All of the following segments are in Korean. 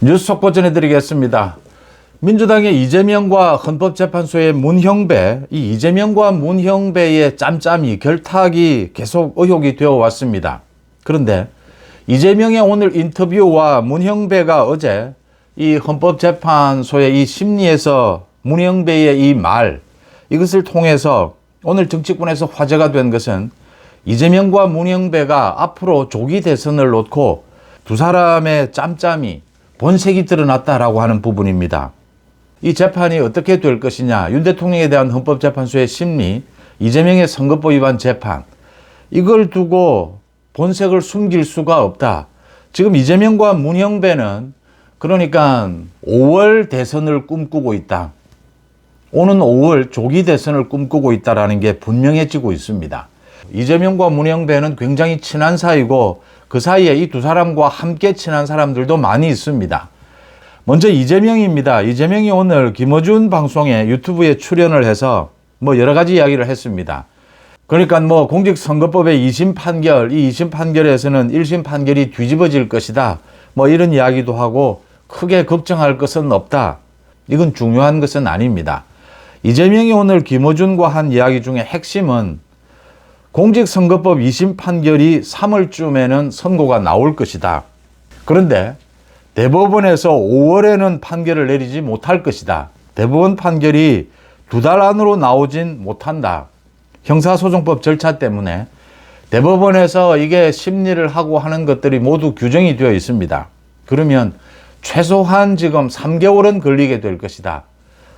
뉴스 속보 전해드리겠습니다. 민주당의 이재명과 헌법재판소의 문형배, 이 이재명과 문형배의 짬짬이 결탁이 계속 의혹이 되어 왔습니다. 그런데 이재명의 오늘 인터뷰와 문형배가 어제 이 헌법재판소의 이 심리에서 문형배의 이 말, 이것을 통해서 오늘 정치권에서 화제가 된 것은 이재명과 문형배가 앞으로 조기 대선을 놓고 두 사람의 짬짬이 본색이 드러났다라고 하는 부분입니다. 이 재판이 어떻게 될 것이냐, 윤 대통령에 대한 헌법재판소의 심리, 이재명의 선거법 위반 재판, 이걸 두고 본색을 숨길 수가 없다. 지금 이재명과 문형배는 그러니까 5월 대선을 꿈꾸고 있다. 오는 5월 조기 대선을 꿈꾸고 있다는 게 분명해지고 있습니다. 이재명과 문형배는 굉장히 친한 사이고 그 사이에 이 두 사람과 함께 친한 사람들도 많이 있습니다. 먼저 이재명입니다. 이재명이 오늘 김어준 방송에 유튜브에 출연을 해서 여러 가지 이야기를 했습니다. 그러니까 공직선거법의 2심 판결, 이 2심 판결에서는 1심 판결이 뒤집어질 것이다. 이런 이야기도 하고 크게 걱정할 것은 없다. 이건 중요한 것은 아닙니다. 이재명이 오늘 김어준과 한 이야기 중에 핵심은 공직선거법 2심 판결이 3월쯤에는 선고가 나올 것이다. 그런데 대법원에서 5월에는 판결을 내리지 못할 것이다. 대법원 판결이 2달 안으로 나오진 못한다. 형사소송법 절차 때문에 대법원에서 이게 심리를 하고 하는 것들이 모두 규정이 되어 있습니다. 그러면 최소한 지금 3개월은 걸리게 될 것이다.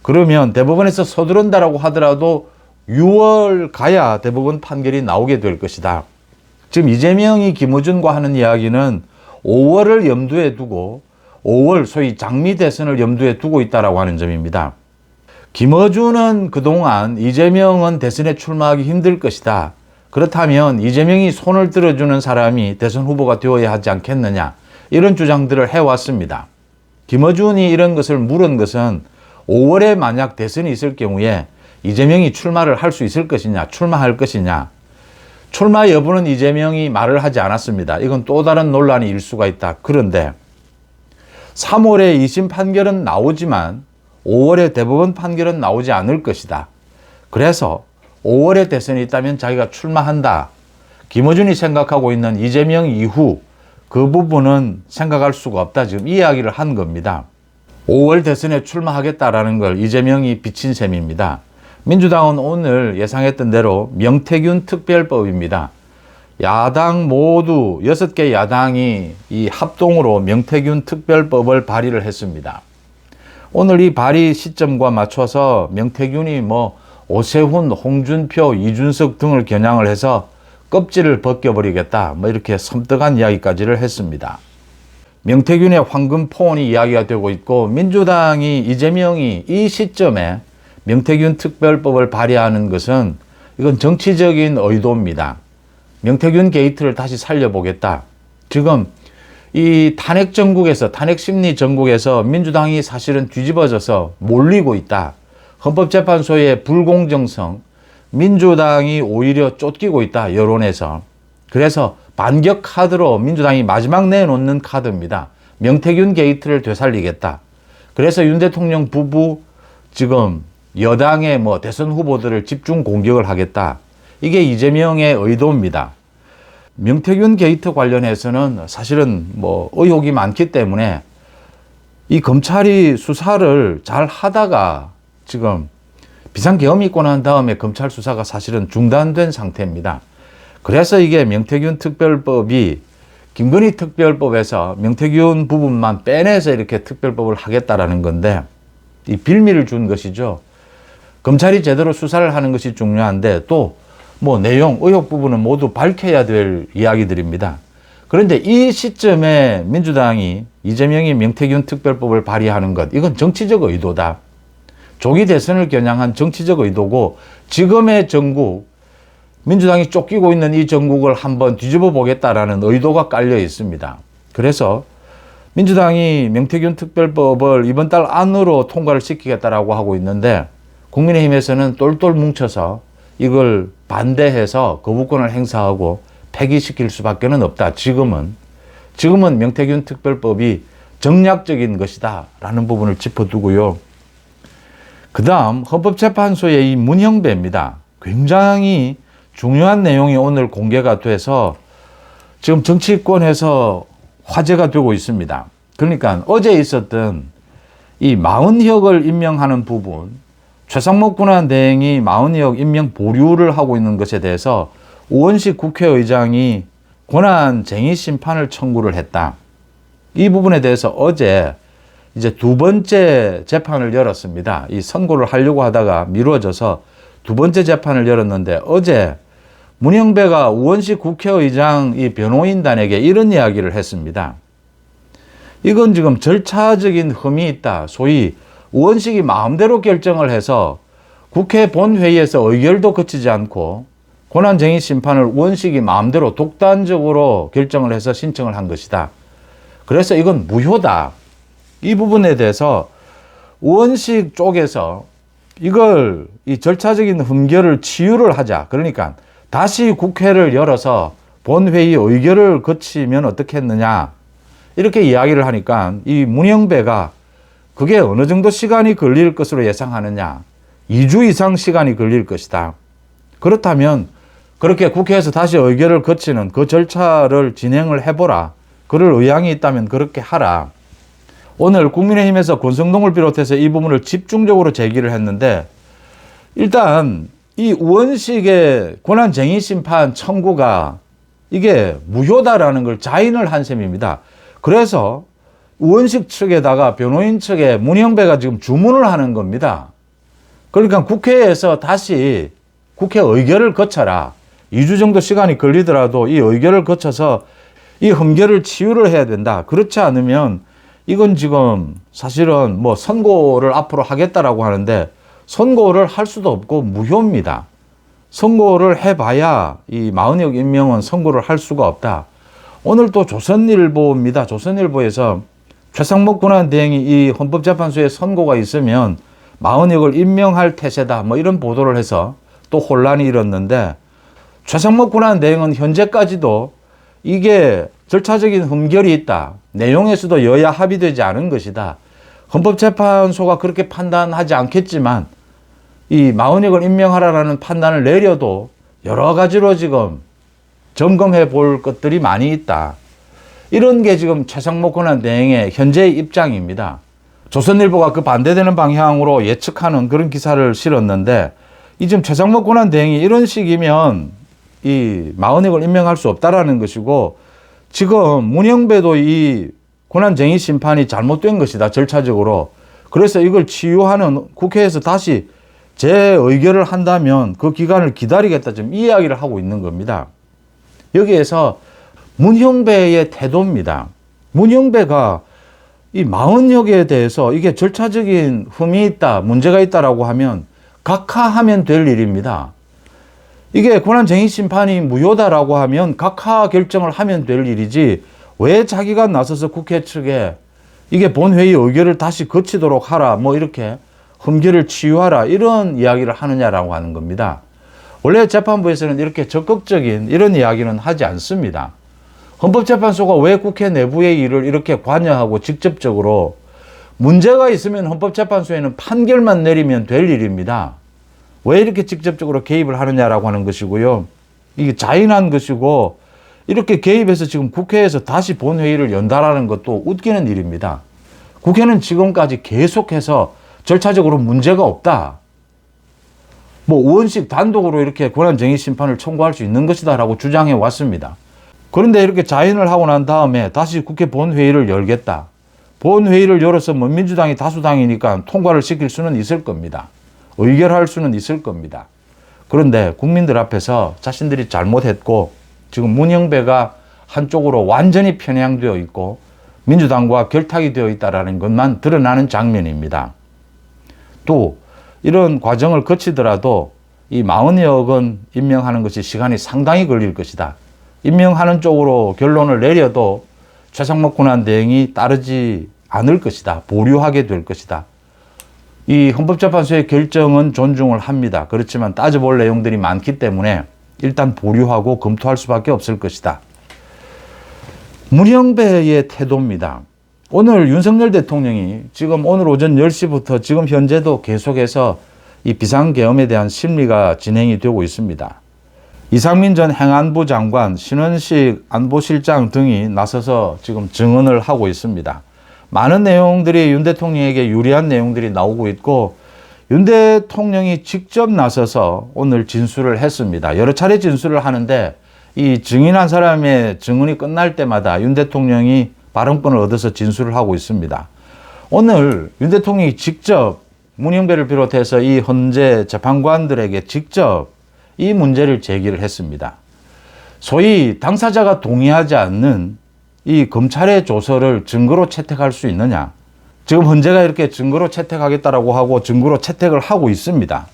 그러면 대법원에서 서두른다라고 하더라도 6월 가야 대법원 판결이 나오게 될 것이다. 지금 이재명이 김어준과 하는 이야기는 5월을 염두에 두고 5월 소위 장미 대선을 염두에 두고 있다라고 하는 점입니다. 김어준은 그동안 이재명은 대선에 출마하기 힘들 것이다. 그렇다면 이재명이 손을 들어주는 사람이 대선 후보가 되어야 하지 않겠느냐. 이런 주장들을 해왔습니다. 김어준이 이런 것을 물은 것은 5월에 만약 대선이 있을 경우에 이재명이 출마를 할 수 있을 것이냐, 출마할 것이냐. 출마 여부는 이재명이 말을 하지 않았습니다. 이건 또 다른 논란이 일 수가 있다. 그런데 3월에 2심 판결은 나오지만 5월에 대법원 판결은 나오지 않을 것이다. 그래서 5월에 대선이 있다면 자기가 출마한다. 김어준이 생각하고 있는 이재명 이후 그 부분은 생각할 수가 없다. 지금 이 이야기를 한 겁니다. 5월 대선에 출마하겠다라는 걸 이재명이 비친 셈입니다. 민주당은 오늘 예상했던 대로 명태균 특별법입니다. 야당 모두 6개 야당이 이 합동으로 명태균 특별법을 발의를 했습니다. 오늘 이 발의 시점과 맞춰서 명태균이 오세훈, 홍준표, 이준석 등을 겨냥을 해서 껍질을 벗겨버리겠다. 이렇게 섬뜩한 이야기까지를 했습니다. 명태균의 황금 포원이 이야기가 되고 있고 민주당이 이재명이 이 시점에 명태균 특별법을 발의하는 것은 이건 정치적인 의도입니다. 명태균 게이트를 다시 살려보겠다. 지금 이 탄핵 전국에서, 탄핵 심리 전국에서 민주당이 사실은 뒤집어져서 몰리고 있다. 헌법재판소의 불공정성, 민주당이 오히려 쫓기고 있다. 여론에서. 그래서 반격 카드로 민주당이 마지막 내놓는 카드입니다. 명태균 게이트를 되살리겠다. 그래서 윤 대통령 부부 지금 여당의 대선 후보들을 집중 공격을 하겠다. 이게 이재명의 의도입니다. 명태균 게이트 관련해서는 사실은 의혹이 많기 때문에 이 검찰이 수사를 잘 하다가 지금 비상계엄이 있고 난 다음에 검찰 수사가 사실은 중단된 상태입니다. 그래서 이게 명태균 특별법이 김건희 특별법에서 명태균 부분만 빼내서 이렇게 특별법을 하겠다라는 건데 이 빌미를 준 것이죠. 검찰이 제대로 수사를 하는 것이 중요한데 또 내용, 의혹 부분은 모두 밝혀야 될 이야기들입니다. 그런데 이 시점에 민주당이 이재명이 명태균 특별법을 발의하는 것, 이건 정치적 의도다. 조기 대선을 겨냥한 정치적 의도고 지금의 전국, 민주당이 쫓기고 있는 이 전국을 한번 뒤집어 보겠다라는 의도가 깔려 있습니다. 그래서 민주당이 명태균 특별법을 이번 달 안으로 통과를 시키겠다라고 하고 있는데 국민의힘에서는 똘똘 뭉쳐서 이걸 반대해서 거부권을 행사하고 폐기시킬 수밖에 없다. 지금은 명태균 특별법이 정략적인 것이다 라는 부분을 짚어두고요. 그 다음 헌법재판소의 이 문형배입니다. 굉장히 중요한 내용이 오늘 공개가 돼서 지금 정치권에서 화제가 되고 있습니다. 그러니까 어제 있었던 이 마흔혁을 임명하는 부분, 최상목 권한대행이 마흔혁 임명 보류를 하고 있는 것에 대해서 우원식 국회의장이 권한쟁의 심판을 청구를 했다. 이 부분에 대해서 어제 이제 두 번째 재판을 열었습니다. 이 선고를 하려고 하다가 미뤄져서 두 번째 재판을 열었는데 어제 문형배가 우원식 국회의장 이 변호인단에게 이런 이야기를 했습니다. 이건 지금 절차적인 흠이 있다. 소위 우원식이 마음대로 결정을 해서 국회 본회의에서 의결도 거치지 않고 권한쟁의 심판을 우원식이 마음대로 독단적으로 결정을 해서 신청을 한 것이다. 그래서 이건 무효다. 이 부분에 대해서 우원식 쪽에서 이걸 이 절차적인 흠결을 치유를 하자. 그러니까 다시 국회를 열어서 본회의 의결을 거치면 어떻겠느냐. 이렇게 이야기를 하니까 이 문형배가 그게 어느 정도 시간이 걸릴 것으로 예상하느냐. 2주 이상 시간이 걸릴 것이다. 그렇다면 그렇게 국회에서 다시 의결을 거치는 그 절차를 진행을 해보라. 그럴 의향이 있다면 그렇게 하라. 오늘 국민의힘에서 권성동을 비롯해서 이 부분을 집중적으로 제기를 했는데 일단 이 우원식의 권한쟁의 심판 청구가 이게 무효다라는 걸 자인을 한 셈입니다. 그래서 우원식 측에다가 변호인 측에 문형배가 지금 주문을 하는 겁니다. 그러니까 국회에서 다시 국회 의결을 거쳐라. 2주 정도 시간이 걸리더라도 이 의결을 거쳐서 이 흠결을 치유를 해야 된다. 그렇지 않으면 이건 지금 사실은 뭐 선고를 앞으로 하겠다라고 하는데 선고를 할 수도 없고 무효입니다. 선고를 해봐야 이 마흔혁 임명은 선고를 할 수가 없다. 오늘 또 조선일보입니다. 조선일보에서 최상목 권한대행이 이 헌법재판소에 선고가 있으면 마흔혁을 임명할 태세다. 뭐 이런 보도를 해서 또 혼란이 일었는데 최상목 권한대행은 현재까지도 이게 절차적인 흠결이 있다. 내용에서도 여야 합의되지 않은 것이다. 헌법재판소가 그렇게 판단하지 않겠지만 이 마흔혁을 임명하라라는 판단을 내려도 여러 가지로 지금 점검해 볼 것들이 많이 있다. 이런 게 지금 최상목 권한대행의 현재의 입장입니다. 조선일보가 그 반대되는 방향으로 예측하는 그런 기사를 실었는데 이 지금 최상목 권한대행이 이런 식이면 이 마흔혁을 임명할 수 없다라는 것이고 지금 문형배도 이 권한쟁의 심판이 잘못된 것이다. 절차적으로. 그래서 이걸 치유하는 국회에서 다시 재의결을 한다면 그 기간을 기다리겠다. 지금 이 이야기를 하고 있는 겁니다. 여기에서 문형배의 태도입니다. 문형배가 이 마흔혁에 대해서 이게 절차적인 흠이 있다, 문제가 있다라고 하면 각하하면 될 일입니다. 이게 권한쟁의 심판이 무효다라고 하면 각하 결정을 하면 될 일이지 왜 자기가 나서서 국회 측에 이게 본회의 의결을 다시 거치도록 하라 뭐 이렇게 흠결을 치유하라 이런 이야기를 하느냐라고 하는 겁니다. 원래 재판부에서는 이렇게 적극적인 이런 이야기는 하지 않습니다. 헌법재판소가 왜 국회 내부의 일을 이렇게 관여하고 직접적으로 문제가 있으면 헌법재판소에는 판결만 내리면 될 일입니다. 왜 이렇게 직접적으로 개입을 하느냐라고 하는 것이고요. 이게 자인한 것이고 이렇게 개입해서 지금 국회에서 다시 본회의를 연다라는 것도 웃기는 일입니다. 국회는 지금까지 계속해서 절차적으로 문제가 없다. 뭐 우원식 단독으로 이렇게 권한쟁의 심판을 청구할 수 있는 것이다라고 주장해 왔습니다. 그런데 이렇게 자인을 하고 난 다음에 다시 국회 본회의를 열겠다. 본회의를 열어서 뭐 민주당이 다수당이니까 통과를 시킬 수는 있을 겁니다. 의결할 수는 있을 겁니다. 그런데 국민들 앞에서 자신들이 잘못했고 지금 문형배가 한쪽으로 완전히 편향되어 있고 민주당과 결탁이 되어 있다는 것만 드러나는 장면입니다. 또 이런 과정을 거치더라도 이 마흔혁은 임명하는 것이 시간이 상당히 걸릴 것이다. 임명하는 쪽으로 결론을 내려도 최상목 권한대행이 따르지 않을 것이다. 보류하게 될 것이다. 이 헌법재판소의 결정은 존중을 합니다. 그렇지만 따져볼 내용들이 많기 때문에 일단 보류하고 검토할 수밖에 없을 것이다. 문형배의 태도입니다. 오늘 윤석열 대통령이 지금 오늘 오전 10시부터 지금 현재도 계속해서 이 비상계엄에 대한 심리가 진행이 되고 있습니다. 이상민 전 행안부 장관, 신원식 안보실장 등이 나서서 지금 증언을 하고 있습니다. 많은 내용들이 윤 대통령에게 유리한 내용들이 나오고 있고 윤 대통령이 직접 나서서 오늘 진술을 했습니다. 여러 차례 진술을 하는데 이 증인한 사람의 증언이 끝날 때마다 윤 대통령이 발언권을 얻어서 진술을 하고 있습니다. 오늘 윤 대통령이 직접 문영배를 비롯해서 이 헌재 재판관들에게 직접 이 문제를 제기를 했습니다. 소위 당사자가 동의하지 않는 이 검찰의 조서를 증거로 채택할 수 있느냐. 지금 헌재가 이렇게 증거로 채택하겠다라고 하고 증거로 채택을 하고 있습니다.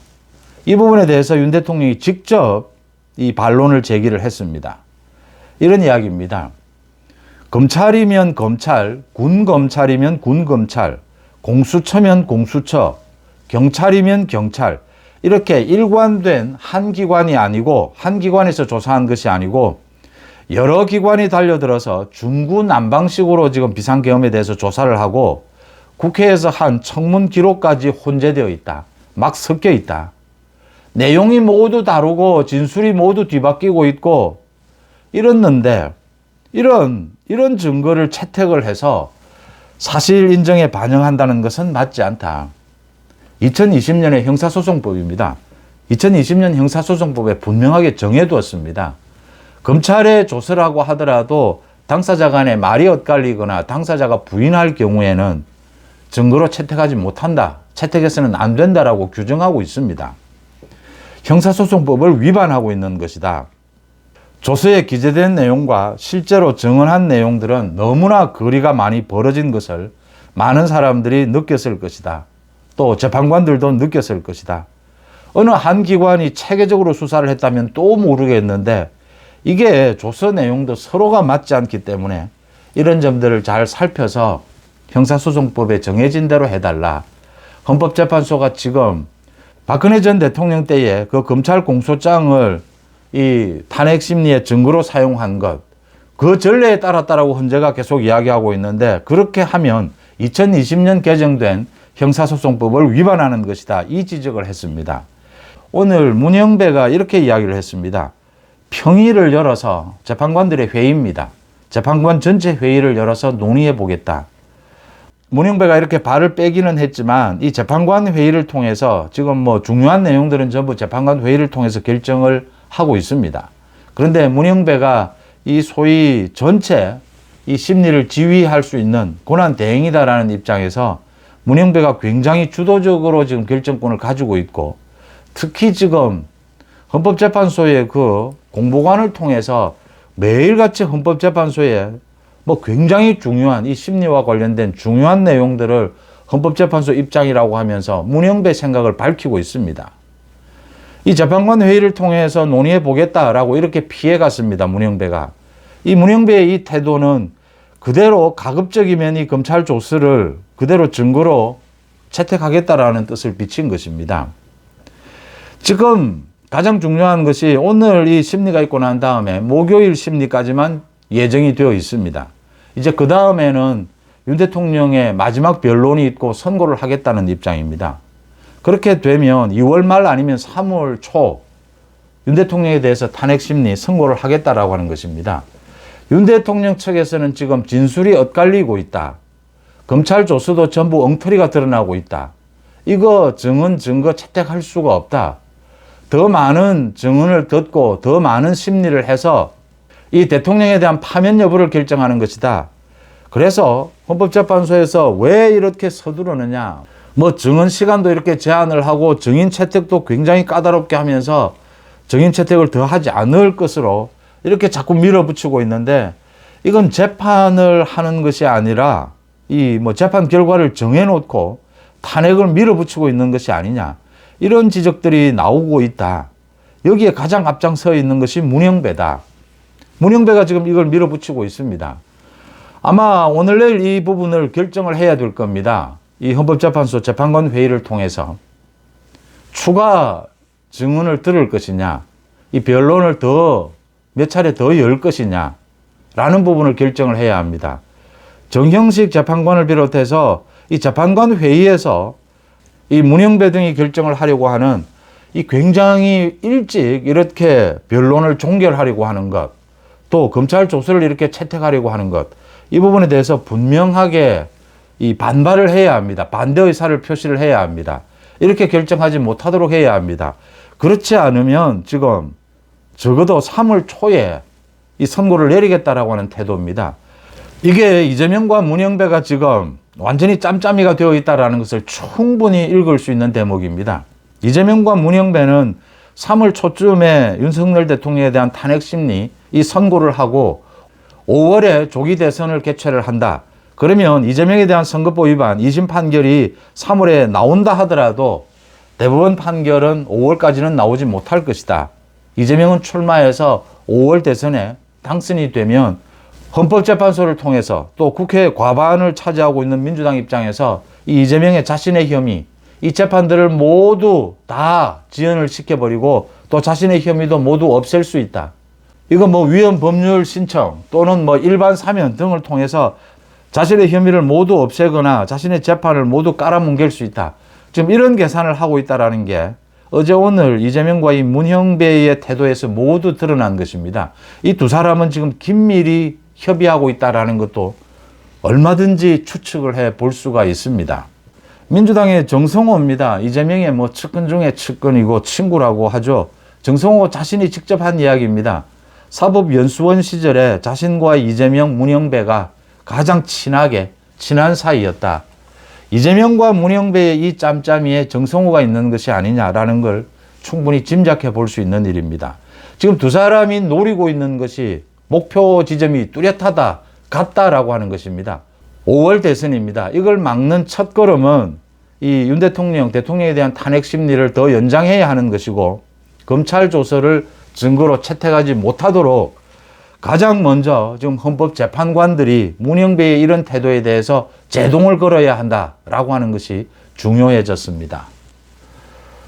이 부분에 대해서 윤 대통령이 직접 이 반론을 제기를 했습니다. 이런 이야기입니다. 검찰이면 검찰, 군검찰이면 군검찰, 공수처면 공수처, 경찰이면 경찰, 이렇게 일관된 한 기관이 아니고 한 기관에서 조사한 것이 아니고 여러 기관이 달려들어서 중구난방식으로 지금 비상계엄에 대해서 조사를 하고 국회에서 한 청문 기록까지 혼재되어 있다. 막 섞여 있다. 내용이 모두 다르고 진술이 모두 뒤바뀌고 있고 이랬는데 이런 증거를 채택을 해서 사실 인정에 반영한다는 것은 맞지 않다. 2020년의 형사소송법입니다. 2020년 형사소송법에 분명하게 정해두었습니다. 검찰의 조서라고 하더라도 당사자 간에 말이 엇갈리거나 당사자가 부인할 경우에는 증거로 채택하지 못한다. 채택해서는 안 된다라고 규정하고 있습니다. 형사소송법을 위반하고 있는 것이다. 조서에 기재된 내용과 실제로 증언한 내용들은 너무나 거리가 많이 벌어진 것을 많은 사람들이 느꼈을 것이다. 또 재판관들도 느꼈을 것이다. 어느 한 기관이 체계적으로 수사를 했다면 또 모르겠는데 이게 조서 내용도 서로가 맞지 않기 때문에 이런 점들을 잘 살펴서 형사소송법에 정해진 대로 해달라. 헌법재판소가 지금 박근혜 전 대통령 때에 그 검찰 공소장을 이 탄핵 심리의 증거로 사용한 것, 그 전례에 따랐다라고 헌재가 계속 이야기하고 있는데 그렇게 하면 2020년 개정된 형사소송법을 위반하는 것이다. 이 지적을 했습니다. 오늘 문영배가 이렇게 이야기를 했습니다. 평의를 열어서 재판관들의 회의입니다. 재판관 전체 회의를 열어서 논의해 보겠다. 문영배가 이렇게 발을 빼기는 했지만 이 재판관 회의를 통해서 지금 뭐 중요한 내용들은 전부 재판관 회의를 통해서 결정을 하고 있습니다. 그런데 문영배가 이 소위 전체 이 심리를 지휘할 수 있는 권한 대행이다라는 입장에서 문영배가 굉장히 주도적으로 지금 결정권을 가지고 있고 특히 지금 헌법재판소의 그 공보관을 통해서 매일같이 헌법재판소에 뭐 굉장히 중요한 이 심리와 관련된 중요한 내용들을 헌법재판소 입장이라고 하면서 문영배 생각을 밝히고 있습니다. 이 재판관 회의를 통해서 논의해 보겠다라고 이렇게 피해갔습니다. 문영배가. 이 문영배의 이 태도는 그대로 가급적이면 이 검찰 조서를 그대로 증거로 채택하겠다라는 뜻을 비친 것입니다. 지금 가장 중요한 것이 오늘 이 심리가 있고 난 다음에 목요일 심리까지만 예정이 되어 있습니다. 이제 그 다음에는 윤 대통령의 마지막 변론이 있고 선고를 하겠다는 입장입니다. 그렇게 되면 2월 말 아니면 3월 초 윤 대통령에 대해서 탄핵 심리 선고를 하겠다라고 하는 것입니다. 윤 대통령 측에서는 지금 진술이 엇갈리고 있다. 검찰 조서도 전부 엉터리가 드러나고 있다. 이거 증언 증거 채택할 수가 없다. 더 많은 증언을 듣고 더 많은 심리를 해서 이 대통령에 대한 파면 여부를 결정하는 것이다. 그래서 헌법재판소에서 왜 이렇게 서두르느냐. 뭐 증언 시간도 이렇게 제한을 하고 증인 채택도 굉장히 까다롭게 하면서 증인 채택을 더 하지 않을 것으로 이렇게 자꾸 밀어붙이고 있는데 이건 재판을 하는 것이 아니라 이 뭐 재판 결과를 정해놓고 탄핵을 밀어붙이고 있는 것이 아니냐. 이런 지적들이 나오고 있다. 여기에 가장 앞장서 있는 것이 문영배다. 문영배가 지금 이걸 밀어붙이고 있습니다. 아마 오늘 내일 이 부분을 결정을 해야 될 겁니다. 이 헌법재판소 재판관 회의를 통해서 추가 증언을 들을 것이냐, 이 변론을 몇 차례 더 열 것이냐 라는 부분을 결정을 해야 합니다. 정형식 재판관을 비롯해서 이 재판관 회의에서 이 문형배 등이 결정을 하려고 하는 이 굉장히 일찍 이렇게 변론을 종결하려고 하는 것, 또 검찰 조서를 이렇게 채택하려고 하는 것, 이 부분에 대해서 분명하게 이 반발을 해야 합니다. 반대 의사를 표시를 해야 합니다. 이렇게 결정하지 못하도록 해야 합니다. 그렇지 않으면 지금 적어도 3월 초에 이 선고를 내리겠다라고 하는 태도입니다. 이게 이재명과 문형배가 지금 완전히 짬짬이가 되어 있다는 것을 충분히 읽을 수 있는 대목입니다. 이재명과 문형배는 3월 초쯤에 윤석열 대통령에 대한 탄핵 심리 이 선고를 하고 5월에 조기 대선을 개최를 한다. 그러면 이재명에 대한 선거법 위반 2심 판결이 3월에 나온다 하더라도 대법원 판결은 5월까지는 나오지 못할 것이다. 이재명은 출마해서 5월 대선에 당선이 되면 헌법재판소를 통해서 또 국회 과반을 차지하고 있는 민주당 입장에서 이 이재명의 자신의 혐의, 이 재판들을 모두 다 지연을 시켜버리고 또 자신의 혐의도 모두 없앨 수 있다. 이거 뭐 위헌 법률 신청 또는 뭐 일반 사면 등을 통해서 자신의 혐의를 모두 없애거나 자신의 재판을 모두 깔아뭉갤 수 있다. 지금 이런 계산을 하고 있다는 게 어제 오늘 이재명과 이 문형배의 태도에서 모두 드러난 것입니다. 이 두 사람은 지금 긴밀히 협의하고 있다는 것도 얼마든지 추측을 해 볼 수가 있습니다. 민주당의 정성호입니다. 이재명의 뭐 측근 중에 측근이고 친구라고 하죠. 정성호 자신이 직접 한 이야기입니다. 사법연수원 시절에 자신과 이재명, 문형배가 가장 친한 사이였다. 이재명과 문형배의 이 짬짬이에 정성호가 있는 것이 아니냐라는 걸 충분히 짐작해 볼 수 있는 일입니다. 지금 두 사람이 노리고 있는 것이 목표 지점이 뚜렷하다, 같다라고 하는 것입니다. 5월 대선입니다. 이걸 막는 첫 걸음은 이 윤 대통령에 대한 탄핵 심리를 더 연장해야 하는 것이고 검찰 조서를 증거로 채택하지 못하도록 가장 먼저 지금 헌법재판관들이 문형배의 이런 태도에 대해서 제동을 걸어야 한다라고 하는 것이 중요해졌습니다.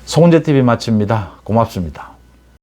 송은재TV 마칩니다. 고맙습니다.